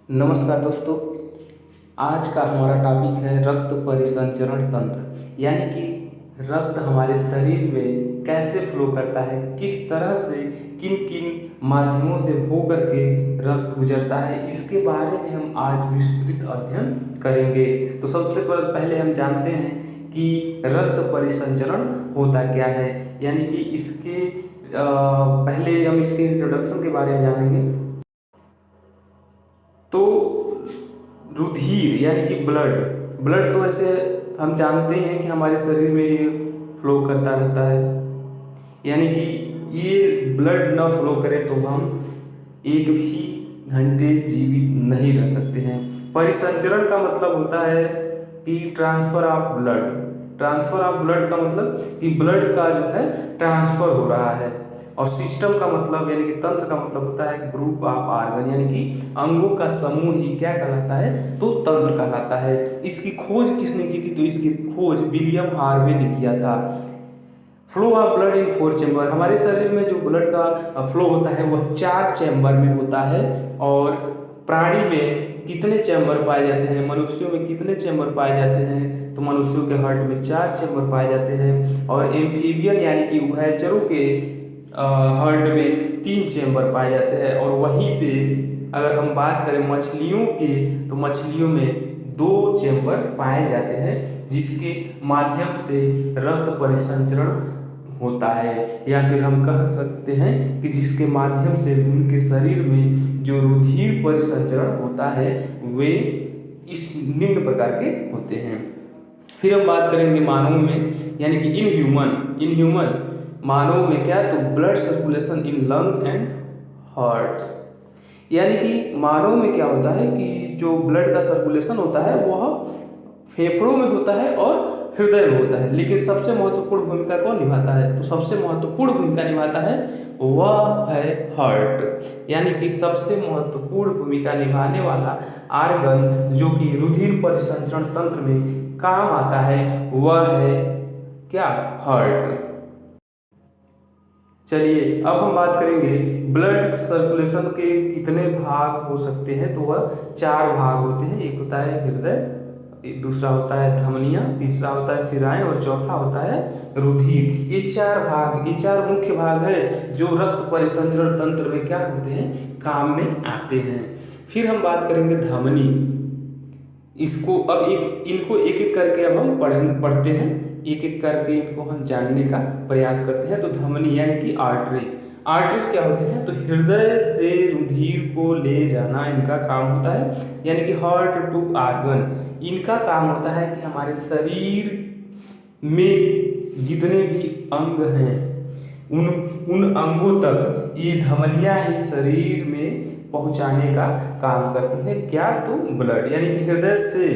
नमस्कार दोस्तों। आज का हमारा टॉपिक है रक्त परिसंचरण तंत्र, यानी कि रक्त हमारे शरीर में कैसे फ्लो करता है, किस तरह से किन किन माध्यमों से होकर के रक्त गुजरता है, इसके बारे में हम आज विस्तृत अध्ययन करेंगे। तो सबसे पहले हम जानते हैं कि रक्त परिसंचरण होता क्या है, यानी कि इसके पहले हम इसके इंट्रोडक्शन के बारे में जानेंगे। तो रुधिर यानी कि ब्लड ब्लड तो ऐसे हम जानते हैं कि हमारे शरीर में ये फ्लो करता रहता है, यानी कि ये ब्लड न फ्लो करे तो हम एक भी घंटे जीवित नहीं रह सकते हैं। परिसंचरण का मतलब होता है कि ट्रांसफर ऑफ ब्लड का मतलब कि ब्लड का जो है ट्रांसफर हो रहा है। और सिस्टम का मतलब यानी कि तंत्र का मतलब होता है ग्रुप ऑफ ऑर्गन, यानी कि अंगों का समूह ही क्या कहलाता है, तो तंत्र कहलाता है। इसकी खोज किसने की थी, तो इसकी खोज विलियम हार्वे ने किया था। Flow of blood in 4 chamber, हमारे शरीर में जो ब्लड का फ्लो होता है वह 4 चैम्बर में होता है। और प्राणी में कितने चैम्बर पाए जाते हैं, मनुष्यों में कितने चैम्बर पाए जाते हैं, तो मनुष्यों के हार्ट में 4 चैम्बर पाए जाते हैं। और एम्फीबियन यानी कि उभयचरों के हार्ट में 3 चैम्बर पाए जाते हैं। और वहीं पे अगर हम बात करें मछलियों के, तो मछलियों में 2 चैम्बर पाए जाते हैं, जिसके माध्यम से रक्त परिसंचरण होता है, या फिर हम कह सकते हैं कि जिसके माध्यम से उनके शरीर में जो रुधिर परिसंचरण होता है वे इस निम्न प्रकार के होते हैं। फिर हम बात करेंगे मानव में, यानी कि इन ह्यूमन मानव में क्या, तो blood circulation in lung and hearts, यानी कि मानव में क्या होता है कि जो ब्लड का सर्कुलेशन होता है वह फेफड़ों में होता है और हृदय में होता है। लेकिन सबसे महत्वपूर्ण भूमिका कौन निभाता है, तो सबसे महत्वपूर्ण भूमिका निभाता है वह है हार्ट, यानी कि सबसे महत्वपूर्ण भूमिका निभाने वाला आर्गन जो कि रुधिर परिसंचरण तंत्र में काम आता है वह है क्या, हार्ट। चलिए अब हम बात करेंगे ब्लड सर्कुलेशन के कितने भाग हो सकते हैं, तो वह 4 भाग होते हैं। एक होता है हृदय, दूसरा होता है धमनियाँ, तीसरा होता है शिराएं और चौथा होता है रुधिर। ये 4 मुख्य भाग हैं जो रक्त परिसंचरण तंत्र में क्या होते हैं, काम में आते हैं। फिर हम बात करेंगे धमनी। इनको एक एक करके अब हम पढ़ते हैं, एक एक करके इनको हम जानने का प्रयास करते हैं। तो धमनी यानी कि आर्टरीज क्या होते हैं, तो हृदय से रुधिर को ले जाना इनका काम होता है, यानी कि हार्ट टू आर्गन। इनका काम होता है कि हमारे शरीर में जितने भी अंग हैं उन उन अंगों तक ये धमनियां ही शरीर में पहुंचाने का काम करती है। क्या, तो ब्लड, यानी कि हृदय से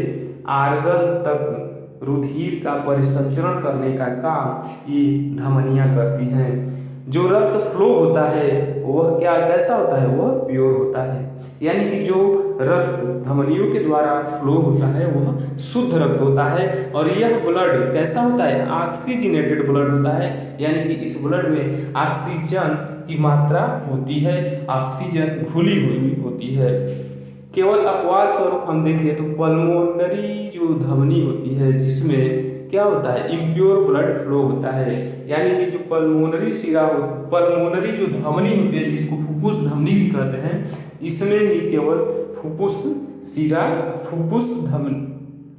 आर्गन तक रुधिर का परिसंचरण करने का काम ये धमनियां करती हैं। जो रक्त फ्लो होता है वह क्या, कैसा होता है, वह प्योर होता है, यानी कि जो रक्त धमनियों के द्वारा फ्लो होता है वह शुद्ध रक्त होता है। और यह ब्लड कैसा होता है, ऑक्सीजनेटेड ब्लड होता है, यानी कि इस ब्लड में ऑक्सीजन की मात्रा होती है, ऑक्सीजन घुली हुई होती है। केवल अपवाद स्वरूप हम देखें तो पल्मोनरी जो धमनी होती है जिसमें क्या होता है, इम्प्योर ब्लड फ्लो होता है, यानी कि जो पल्मोनरी जो धमनी होती है जिसको फुफ्फुस धमनी भी कहते हैं, इसमें ही केवल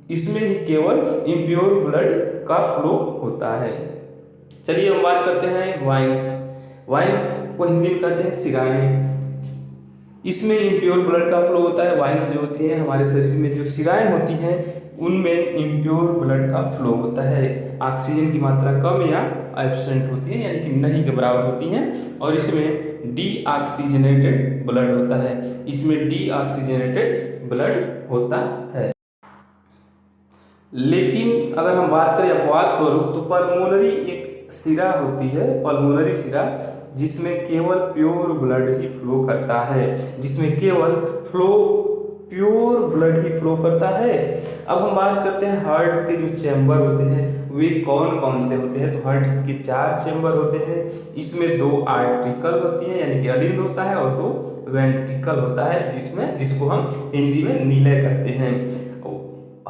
इसमें ही केवल इम्प्योर ब्लड का फ्लो होता है। चलिए हम बात करते हैं वाइन्स को हिंदी में कहते हैं शिराएं। इसमें इम्प्योर ब्लड का फ्लो होता है। वाइन्स जो होती हैं हमारे शरीर में जो शिराएं होती हैं उनमें इम्प्योर ब्लड का फ्लो होता है। ऑक्सीजन की मात्रा कम या एब्सेंट होती है, यानी कि नहीं के बराबर होती हैं। और इसमें डीऑक्सीजनेटेड ब्लड होता है, है। लेकिन अगर हम बात करें अपवाद स्वरूप तो पल्मोनरी एक शिरा होती है, पल्मोनरी शिरा, जिसमें केवल प्योर ब्लड ही फ्लो करता है, प्योर ब्लड ही फ्लो करता है। अब हम बात करते हैं हार्ट के जो चैम्बर होते हैं वे कौन कौन से होते हैं? तो हार्ट के 4 चेंबर होते हैं। इसमें 2 आर्ट्रिकल होती हैं यानी कि अलिंद होता है, और 2 वेंट्रिकल होता है जिसको हम हिंदी में नीलय कहते हैं।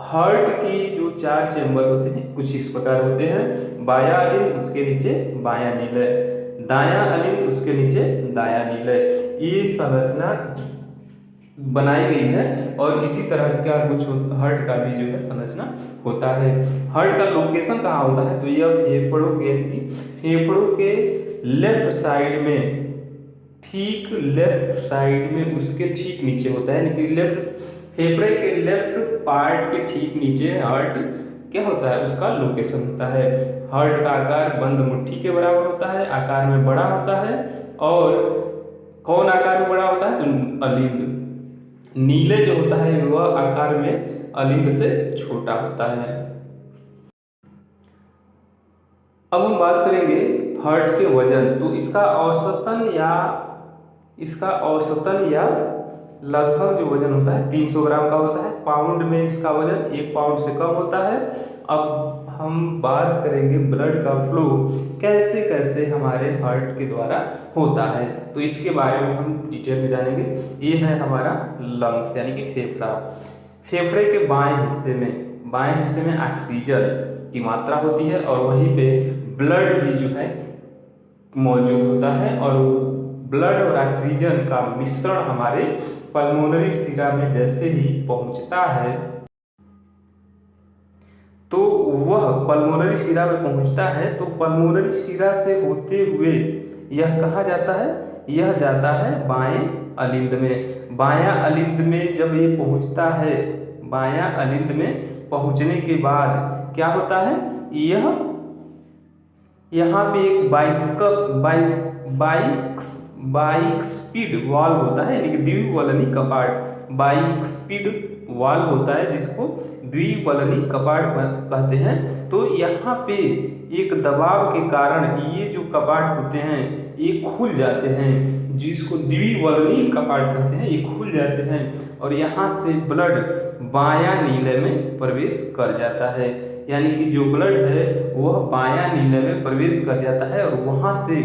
हार्ट की जो 4 चेंबर होते हैं कुछ इस प्रकार होते हैं। बायां अलिंद, उसके नीचे बायां नीलय, दायां अलिंद, उसके नीचे दायां नीलय। ये संरचना बनाई गई है और इसी तरह का कुछ हार्ट का भी जो है संरचना होता है। हार्ट का लोकेशन कहाँ होता है? तो यह फेफड़ों के लेफ्ट साइड में, ठीक लेफ्ट साइड में, उसके ठीक नीचे होता है। यानी कि फेफड़े के लेफ्ट पार्ट के ठीक नीचे हार्ट क्या होता है, उसका लोकेशन होता है। हार्ट का आकार बंद मुट्ठी के बराबर होता है, आकार में बड़ा होता है। और कौन आकार में बड़ा होता है? तो अलिंद। नीले जो होता है वह आकार में अलिंद से छोटा होता है। अब हम बात करेंगे हार्ट के वजन। तो इसका औसतन या लगभग जो वजन होता है 300 ग्राम का होता है। पाउंड में इसका वजन 1 पाउंड से कम होता है। अब हम बात करेंगे ब्लड का फ्लो कैसे कैसे हमारे हार्ट के द्वारा होता है, तो इसके बारे में हम डिटेल में जानेंगे। ये है हमारा लंग्स यानी कि फेफड़ा। फेफड़े के बाएं हिस्से में ऑक्सीजन की मात्रा होती है और वहीं पे ब्लड भी जो है मौजूद होता है, और ब्लड और ऑक्सीजन का मिश्रण हमारे पल्मोनरी शिरा में जैसे ही पहुंचता है तो वह पल्मोनरी शिरा में पहुंचता है, तो पल्मोनरी शिरा से होते हुए यह कहाँ जाता है? यह जाता है बाएं अलिंद में। बायां अलिंद में जब ये पहुंचता है, बायां अलिंद में पहुंचने के बाद क्या होता है? यह यहाँ पे एक बाइस्पिड वाल्व होता है, यानी कि द्विवलनी कपाट। बाइस्पिड वाल्व होता है जिसको द्विवलनी कपाट कहते हैं। तो यहाँ पे एक दबाव के कारण ये जो कपाट होते हैं ये खुल जाते हैं, जिसको द्विवलनी कपाट कहते हैं। ये खुल जाते हैं और यहाँ से ब्लड बायां नीले में प्रवेश कर जाता है। यानी कि जो ब्लड है वह बायां नीले में प्रवेश कर जाता है और वहाँ से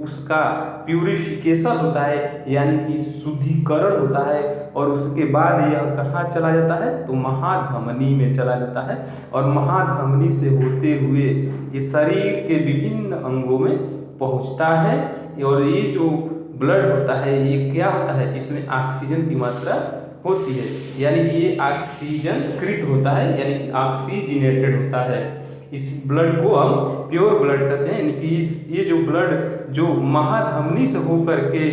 उसका प्यूरिफिकेशन होता है, यानी कि शुद्धिकरण होता है। और उसके बाद यह कहाँ चला जाता है? तो महाधमनी में चला जाता है, और महाधमनी से होते हुए ये शरीर के विभिन्न अंगों में पहुँचता है। और ये जो ब्लड होता है ये क्या होता है? इसमें ऑक्सीजन की मात्रा होती है, यानी कि ये ऑक्सीजन कृत होता है, यानी कि ऑक्सीजनेटेड होता है। इस ब्लड को हम प्योर ब्लड कहते हैं। यानी कि ये जो ब्लड जो महाधमनी से होकर के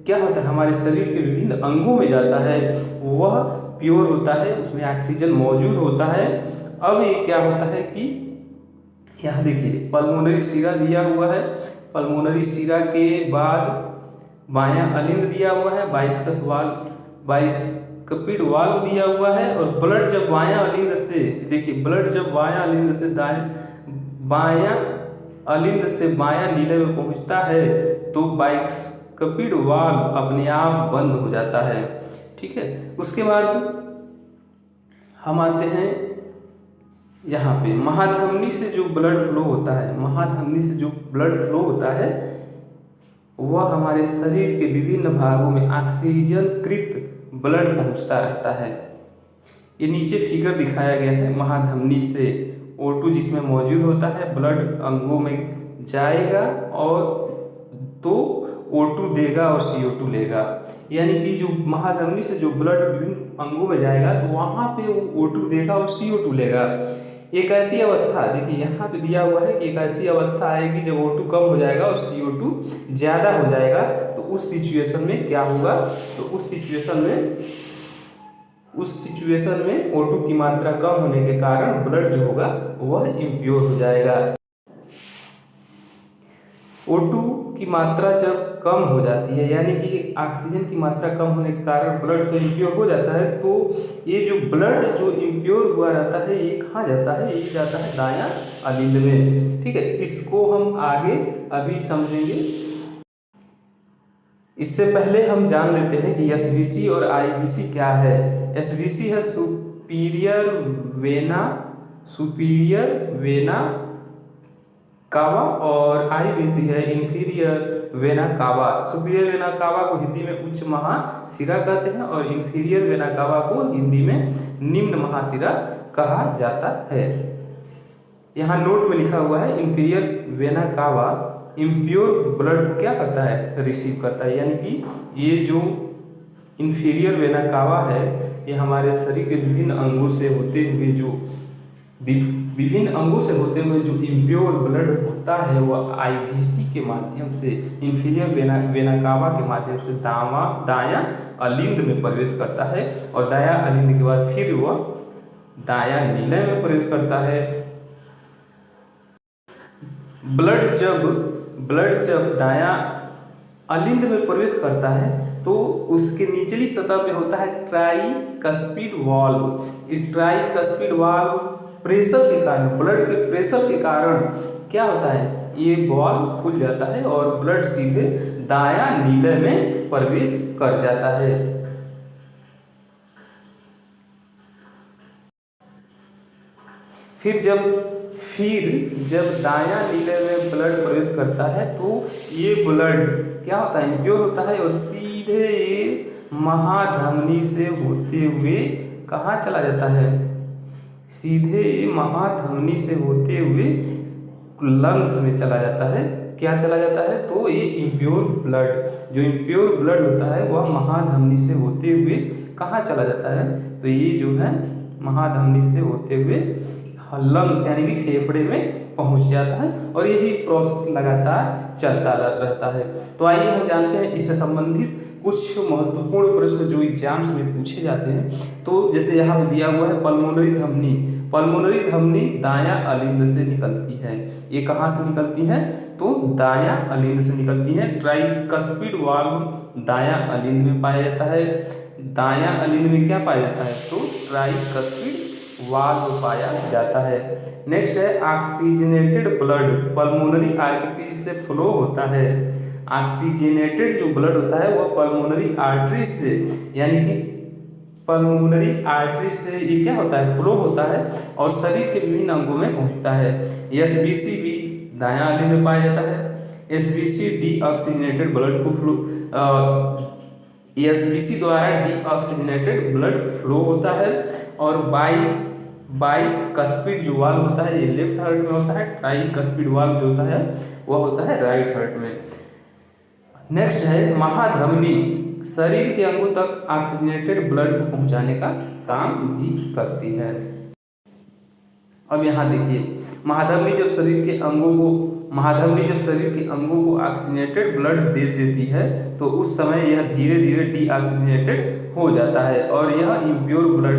क्या होता है हमारे शरीर के विभिन्न अंगों में जाता है वह प्योर होता है, उसमें ऑक्सीजन मौजूद होता है। अब ये क्या होता है कि यहाँ देखिए पल्मोनरी शिरा दिया हुआ है, पल्मोनरी शिरा के बाद बायां अलिंद दिया हुआ है, बाइस्कपिड वाल्व दिया हुआ है। और ब्लड जब बायां अलिंद से देखिए ब्लड जब बायां अलिंद से बायां अलिंद से बायां नीले में पहुंचता है तो बाइस्कपिड वाल्व अपने आप बंद हो जाता है। ठीक है, उसके बाद हम आते हैं यहाँ पे महाधमनी से जो ब्लड फ्लो होता है, महाधमनी से जो ब्लड फ्लो होता है वह हमारे शरीर के विभिन्न भागों में ऑक्सीजन कृत ब्लड पहुंचता रहता है। ये नीचे फिगर दिखाया गया है। महाधमनी से O2 जिसमें मौजूद होता है ब्लड अंगों में जाएगा और तो O2 देगा और CO2 लेगा। यानी कि जो महाधमनी से जो ब्लड विभिन्न अंगों में जाएगा तो वहाँ पे वो O2 देगा और CO2 लेगा। एक ऐसी अवस्था देखिए यहाँ पे दिया हुआ है कि एक ऐसी अवस्था आएगी जब O2 कम हो जाएगा और CO2 ज़्यादा हो जाएगा। तो उस सिचुएशन में क्या होगा? तो उस सिचुएशन में O2 की मात्रा कम होने के कारण ब्लड जो होगा वह इम्प्योर हो जाएगा। O2 की मात्रा जब कम हो जाती है, यानी कि ऑक्सीजन की मात्रा कम होने के कारण ब्लड तो इम्प्योर हो जाता है, तो ये जो ब्लड जो इम्प्योर हुआ रहता है ये कहाँ जाता है? ये जाता है दायां अलिंद में। ठीक है, इसको हम आगे अभी समझेंगे। इससे पहले हम जान लेते हैं कि SVC और IVC क्या है। SVC है superior vena superior vena cava और IVC है inferior vena cava. Superior vena cava को हिंदी में उच्च महाशिरा कहते हैं और इंफीरियर वेना कावा को हिंदी में निम्न महाशिरा कहा जाता है। यहाँ नोट में लिखा हुआ है inferior vena cava impure blood को क्या करता है, रिसीव करता है। यानी कि ये जो इंफीरियर वेना कावा है ये हमारे शरीर के विभिन्न अंगों से होते हुए जो इम्प्योर ब्लड होता है वह IVC के माध्यम से इंफीरियर वेना कावा के माध्यम से दायां अलिंद में प्रवेश करता है और दायां अलिंद के बाद फिर वह दायां नीलय में प्रवेश करता है। ब्लड जब दायां अलिंद में प्रवेश करता है तो उसके निचली सतह पे होता है ट्राइकस्पिड वाल्व। इस ट्राइकस्पिड वाल्व प्रेशर के कारण, ब्लड के प्रेशर के कारण क्या होता है, ये वाल्व खुल जाता है और ब्लड सीधे दायां नीलय में प्रवेश कर जाता है। फिर जब दायां नीलय में ब्लड प्रवेश करता है तो ये ब्लड क्या होता है, इम्प्योर होता है और सीधे ये महाधमनी से होते हुए कहाँ चला जाता है, सीधे महाधमनी से होते हुए लंग्स में चला जाता है। क्या चला जाता है, तो ये इम्प्योर ब्लड होता है वह महाधमनी से होते हुए कहाँ चला जाता है, तो ये जो है महाधमनी से होते हुए लंग्स यानी कि फेफड़े में पहुंच जाता है और यही प्रोसेस लगातार चलता रहता है। तो आइए हम जानते हैं इससे संबंधित कुछ महत्वपूर्ण प्रश्न जो एग्जाम्स में पूछे जाते हैं। तो जैसे यहाँ पे दिया हुआ है पल्मोनरी धमनी दायां अलिंद से निकलती है। ये कहाँ से निकलती है, तो दायां अलिंद से निकलती है। ट्राइकस्पिड वाल्व दायां अलिंद में पाया जाता है। दायां अलिंद में क्या पाया जाता है, तो ट्राइकस्पिड वाल्व पाया जाता है। नेक्स्ट है ऑक्सीजनेटेड ब्लड पल्मोनरी आर्टरीज से फ्लो होता है। ऑक्सीजनेटेड जो ब्लड होता है वह पल्मोनरी आर्टरीज से यानी कि पल्मोनरी आर्टरीज से ये क्या होता है, फ्लो होता है और शरीर के विभिन्न अंगों में पहुंचता है। SBC भी दायां अलिंद में पाया जाता है। SBC डीऑक्सीजनेटेड ब्लड को फ्लो SBC द्वारा डीऑक्सीजनेटेड ब्लड फ्लो होता है और बाइकस्पिड जो वाल्व होता है ये लेफ्ट हार्ट में होता है। ट्राइकस्पिड वाल्व जो होता है वह होता है राइट हार्ट में। नेक्स्ट है महाधमनी शरीर के अंगों तक ऑक्सीजनेटेड ब्लड को पहुंचाने का काम भी करती है। अब यहाँ देखिए महाधमनी जब शरीर के अंगों को ऑक्सीजनेटेड ब्लड दे देती है तो उस समय यह धीरे धीरे डीऑक्सीजनेटेड हो जाता है और यह इम्प्योर ब्लड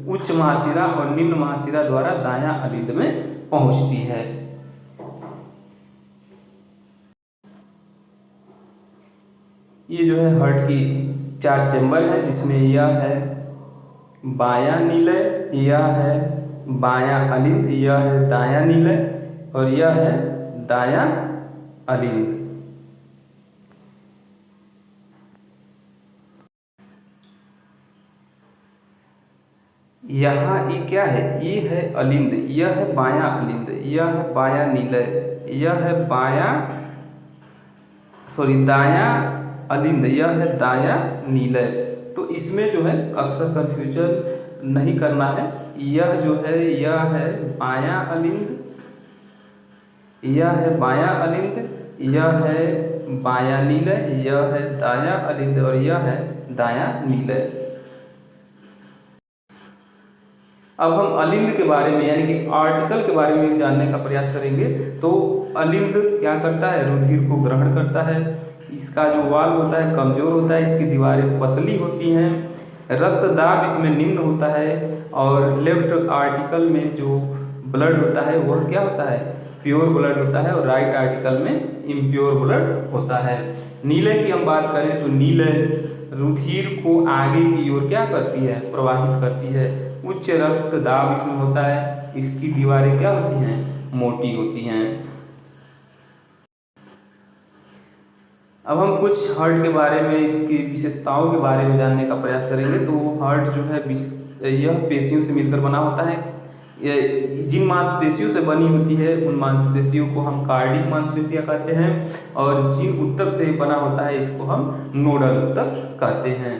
उच्च महाशिरा और निम्न महाशिरा द्वारा दायां अलिंद में पहुंचती है। ये जो है हार्ट की 4 चैम्बर है जिसमें यह है बायां नीलय, यह है बायां अलिंद, यह है दायां नीलय और यह है दायां अलिंद। यहाँ ये क्या है, ये है अलिंद, यह है बायां अलिंद, यह है बायां नीलय, यह है दायां अलिंद, यह है दायां नीलय। तो इसमें जो है अक्सर कंफ्यूजन नहीं करना है। यह जो है यह है बायां अलिंद, यह है बायां अलिंद, यह है बायां नीलय, यह है दायां अलिंद और यह है दायां नीलय। अब हम अलिंद के बारे में यानी कि आर्टिकल के बारे में जानने का प्रयास करेंगे। तो अलिंद क्या करता है, रुधिर को ग्रहण करता है। इसका जो वाल्व होता है कमजोर होता है, इसकी दीवारें पतली होती हैं, रक्त दाब इसमें निम्न होता है और लेफ्ट आर्टिकल में जो ब्लड होता है वह क्या होता है, प्योर ब्लड होता है और राइट आर्टिकल में इम्प्योर ब्लड होता है। नीलय की हम बात करें तो नीलय रुधिर को आगे की ओर क्या करती है, प्रवाहित करती है। उच्च रक्त दाब इसमें होता है, इसकी दीवारें क्या होती हैं, मोटी होती हैं। अब हम कुछ हार्ट के बारे में, इसकी विशेषताओं के बारे में जानने का प्रयास करेंगे। तो हार्ट जो है यह पेशियों से मिलकर बना होता है। जिन मांसपेशियों से बनी होती है उन मांसपेशियों को हम कार्डिक मांसपेशियां कहते हैं, और जिन ऊतक से बना होता है इसको हम नोडल ऊतक कहते हैं।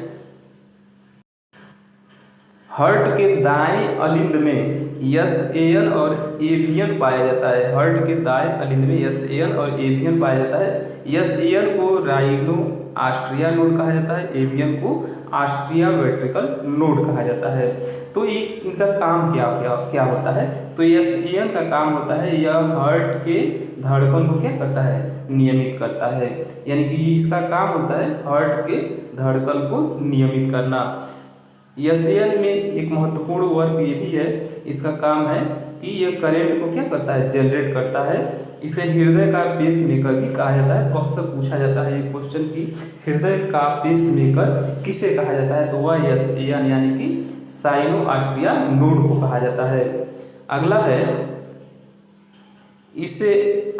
हार्ट के दाएं अलिंद में एस और एवियन पाया जाता है। हार्ट के दाएं अलिंद में एस और एवियन पाया जाता है। एस को राइनो आस्ट्रिया नोड कहा जाता है, एवियन को आस्ट्रिया वेंट्रिकल नोड कहा जाता है। तो ये इनका काम क्या क्या क्या होता है? तो एस का काम होता है, यह हार्ट के धड़कन को क्या करता है? नियमित करता है। यानी कि इसका काम होता है हार्ट के धड़कन को नियमित करना। एस में एक महत्वपूर्ण वर्क ये भी है, इसका काम है कि यह करंट को क्या करता है? जनरेट करता है। इसे हृदय का पेस मेकर भी कहा जाता है। तो अक्सर पूछा जाता है ये क्वेश्चन कि हृदय का पेस मेकर किसे कहा जाता है? तो वह एस यानी कि साइनो आस्ट्रिया नोड को कहा जाता है। अगला है, इसे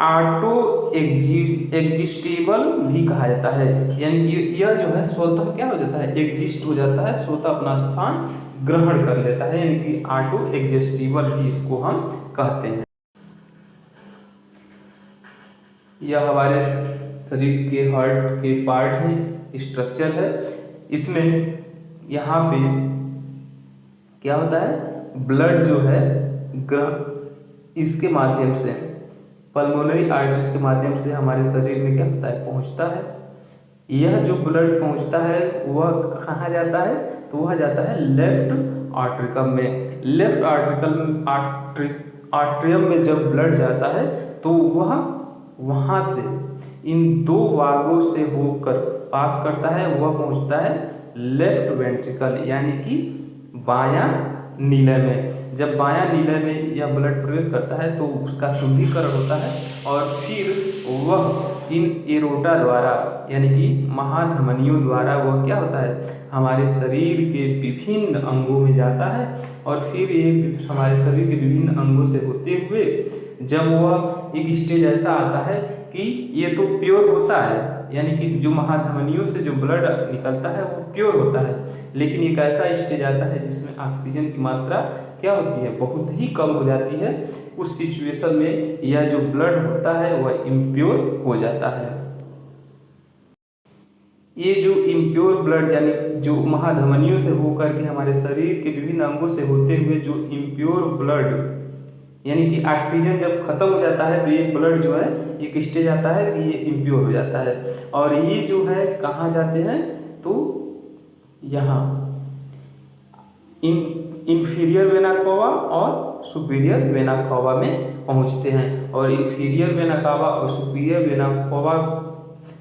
ऑटो एग्जिस्टेबल भी कहा जाता है। यानी कि यह जो है स्वतः क्या हो जाता है? एग्जिस्ट हो जाता है, स्वतः अपना स्थान ग्रहण कर लेता है, यानी कि ऑटो एग्जिस्टेबल भी इसको हम कहते हैं। यह हमारे शरीर के हार्ट के पार्ट है, स्ट्रक्चर है। इसमें यहाँ पे क्या होता है? ब्लड जो है इसके माध्यम से, पल्मोनरी आर्टरीज के माध्यम से हमारे शरीर में क्या होता है? पहुँचता है। यह जो ब्लड पहुँचता है वह कहाँ जाता है? तो वह जाता है लेफ्ट आर्ट्रिकम में। लेफ्ट आर्ट्रियम में जब ब्लड जाता है तो वह वहाँ से इन दो भागों से होकर पास करता है, वह पहुँचता है लेफ्ट वेंट्रिकल यानी कि बायां नीले में। जब बायां नीले में यह ब्लड प्रवेश करता है तो उसका शुद्धिकरण होता है, और फिर वह इन एरोटा द्वारा यानी कि महाधमनियों द्वारा वह क्या होता है? हमारे शरीर के विभिन्न अंगों में जाता है, और फिर ये हमारे शरीर के विभिन्न अंगों से होते हुए जब वह एक स्टेज ऐसा आता है कि ये तो प्योर होता है, यानी कि जो महाधमनियों से जो ब्लड निकलता है वो प्योर होता है, लेकिन एक ऐसा स्टेज आता है जिसमें ऑक्सीजन की मात्रा क्या होती है? बहुत ही कम हो जाती है। उस सिचुएशन में यह जो ब्लड होता है वह इम्प्योर हो जाता है। ये जो इम्प्योर ब्लड यानी जो महाधमनियों से होकर के हमारे शरीर के विभिन्न अंगों से होते हुए जो इम्प्योर ब्लड यानी कि ऑक्सीजन जब खत्म हो जाता है तो ये ब्लड जो है एक स्टेज आता है कि ये इम्प्योर हो जाता है, और ये जो है कहाँ जाते हैं? तो यहाँ इंफीरियर वेना कावा और सुपीरियर वेना कावा में पहुँचते हैं, और इंफीरियर वेना कावा और सुपीरियर वेना कावा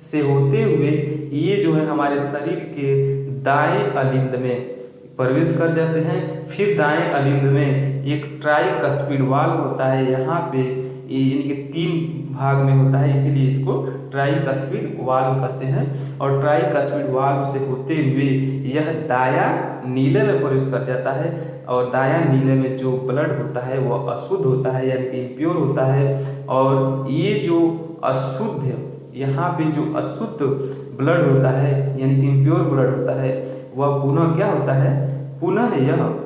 से होते हुए ये जो है हमारे शरीर के दाएं अलिंद में प्रवेश कर जाते हैं। फिर दाएं अलिंद में एक ट्राइकस्पिड वाल्व होता है, यहाँ पे यानी कि 3 भाग में होता है, इसीलिए इसको ट्राइकस्पिड वाल्व कहते हैं। और ट्राइकस्पिड वाल्व से होते हुए यह दायां नीले में प्रवेश कर जाता है, और दायां नीले में जो ब्लड होता है वह अशुद्ध होता है यानी कि इम्प्योर होता है। और ये जो अशुद्ध यहाँ पे जो अशुद्ध ब्लड होता है यानी कि इम्प्योर ब्लड होता है वह पुनः क्या होता है? पुनः यह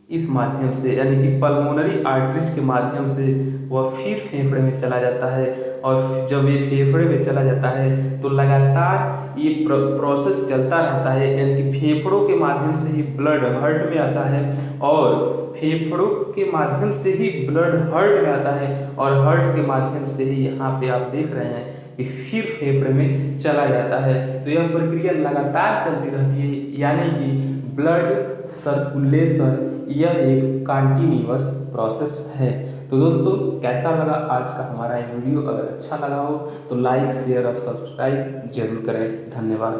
इस माध्यम से यानी कि पल्मोनरी आर्टरीज के माध्यम से वह फिर फेफड़े में चला जाता है, और जब ये फेफड़े में चला जाता है तो लगातार ये प्रोसेस चलता रहता है, यानी कि फेफड़ों के माध्यम से ही ब्लड हार्ट में आता है, और फेफड़ों के माध्यम से ही ब्लड हार्ट में आता है, और हार्ट के माध्यम से ही यहाँ पे आप देख रहे हैं कि फिर फेफड़े में चला जाता है। तो यह प्रक्रिया लगातार चलती रहती है, यानी कि ब्लड सर्कुलेशन यह एक कंटिन्यूअस प्रोसेस है। तो दोस्तों कैसा लगा आज का हमारा ये वीडियो? अगर अच्छा लगा हो तो लाइक शेयर और सब्सक्राइब जरूर करें। धन्यवाद।